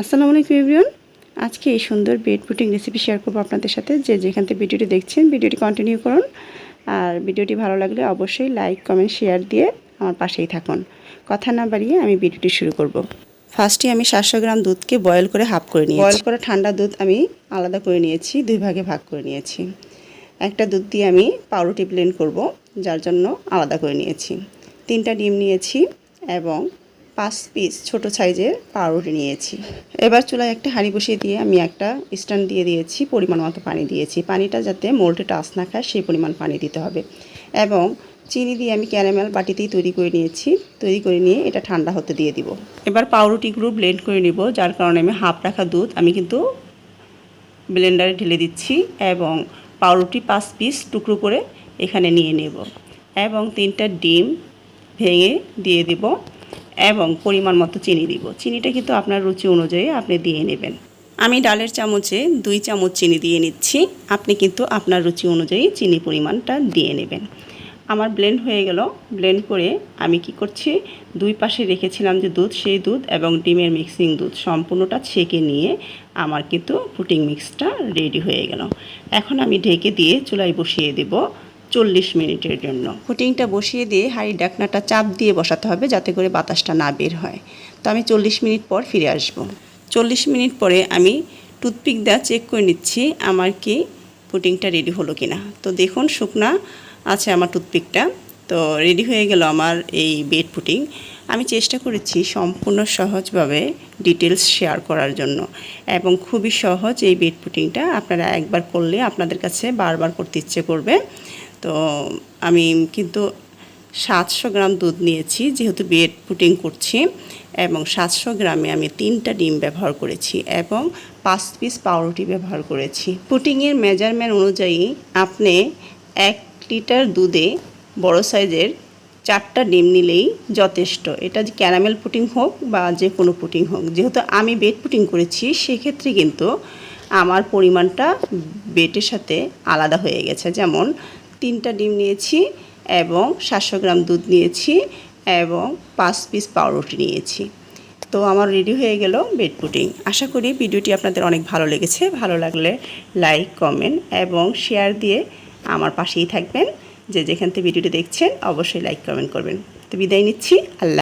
আসসালামু আলাইকুম এভরিওয়ান। আজকে এই সুন্দর ব্রেড পুডিং রেসিপি শেয়ার করব আপনাদের সাথে। যে যেখান থেকে ভিডিওটি দেখছেন ভিডিওটি কন্টিনিউ করুন। আর ভিডিওটি ভালো লাগলে অবশ্যই লাইক কমেন্ট শেয়ার দিয়ে আমার পাশেই থাকুন। কথা না বাড়িয়ে আমি ভিডিওটি শুরু করব। ফার্স্টে আমি 700 গ্রাম দুধকে বয়েল করে হাফ করে নিয়েছি। বয়েল করা ঠান্ডা দুধ আমি আলাদা করে নিয়েছি, দুই ভাগে ভাগ করে নিয়েছি। একটা দুধ দিয়ে আমি পাউরুটি ব্লেন্ড করব, যার জন্য আলাদা করে নিয়েছি। 3টা ডিম নিয়েছি এবং 5 পিস ছোট সাইজের পাউরুটি নিয়েছি। এবার চুলায় একটা হাঁড়ি বসিয়ে দিয়ে আমি একটা স্ট্যান্ড দিয়ে দিয়েছি, পরিমাণ মতো পানি দিয়েছি। পানিটা যাতে মোল্ডে টাচ না খায় সেই পরিমাণ পানি দিতে হবে। এবং চিনি দিয়ে আমি ক্যারামেল বাটিতেই তৈরি করে নিয়েছি। তৈরি করে নিয়ে এটা ঠান্ডা হতে দিয়ে দিব। এবার পাউরুটিগুলো ব্লেন্ড করে নিব, যার কারণে আমি হাফ রাখা দুধ আমি কিন্তু ব্লেন্ডারে ঢেলে দিচ্ছি এবং পাউরুটি 5 পিস টুকরো করে এখানে নিয়ে নেব এবং 3টা ডিম ভেঙে দিয়ে দিব এবং পরিমাণ মতো চিনি দিব। চিনিটা কিন্তু আপনার রুচি অনুযায়ী আপনি দিয়ে নেবেন। আমি ডালের চামচে 2 চামচ চিনি দিয়ে নিচ্ছি। আপনি কিন্তু আপনার রুচি অনুযায়ী চিনি পরিমাণটা দিয়ে নেবেন। আমার ব্লেন্ড হয়ে গেল। ব্লেন্ড করে আমি কি করছি, দুই পাশে রেখেছিলাম যে দুধ, সেই দুধ এবং ডিমের মিক্সিং দুধ সম্পূর্ণটা ছেঁকে নিয়ে আমার কিন্তু পুডিং মিক্সটা রেডি হয়ে গেল। এখন আমি ঢেকে দিয়ে চুলায় বসিয়ে দেব 40 মিনিটের জন্য। পুডিংটা বসিয়ে দিয়ে হাঁড়ির ঢাকনাটা চাপ দিয়ে বসাতে হবে, যাতে করে বাতাসটা না বের হয়। তো আমি 40 মিনিট পর ফিরে আসব। 40 মিনিট পরে আমি টুথপিক দিয়ে চেক করে নিচ্ছি আমার কি পুডিংটা রেডি হলো কিনা। তো দেখুন শুকনা আছে আমার টুথপিকটা। তো রেডি হয়ে গেল আমার এই ব্রেড পুডিং। আমি চেষ্টা করেছি সম্পূর্ণ সহজভাবে ডিটেলস শেয়ার করার জন্য এবং খুবই সহজ এই ব্রেড পুডিংটা। আপনারা একবার করলে আপনাদের কাছে বারবার করতে ইচ্ছে করবে। তো আমি কিন্তু 700 গ্রাম দুধ নিয়েছি, যেহেতু ব্রেড পুডিং করছি, এবং 700 গ্রামে আমি 3টা ডিম ব্যবহার করেছি এবং 5 পিস পাউরুটি ব্যবহার করেছি। পুডিংয়ের মেজারমেন্ট অনুযায়ী আপনি 1 লিটার দুধে বড় সাইজের 4টা ডিম নিলেই যথেষ্ট। এটা যে ক্যারামেল পুডিং হোক বা যে কোনো পুডিং হোক, যেহেতু আমি ব্রেড পুডিং করেছি সেক্ষেত্রে কিন্তু আমার পরিমাণটা ব্রেডের সাথে আলাদা হয়ে গেছে। যেমন 3টা ডিম নিয়েছি এবং 700 গ্রাম দুধ নিয়েছি এবং 5 পিস পাউরুটি নিয়েছি। তো আমার রেডি হয়ে গেল ব্রেড পুডিং। আশা করি ভিডিওটি আপনাদের অনেক ভালো লেগেছে। ভালো লাগলে লাইক কমেন্ট এবং শেয়ার দিয়ে আমার পাশেই থাকবেন। যে যেখান থেকে ভিডিওটি দেখছেন অবশ্যই লাইক কমেন্ট করবেন। তো বিদায় নিচ্ছি। আল্লাহ।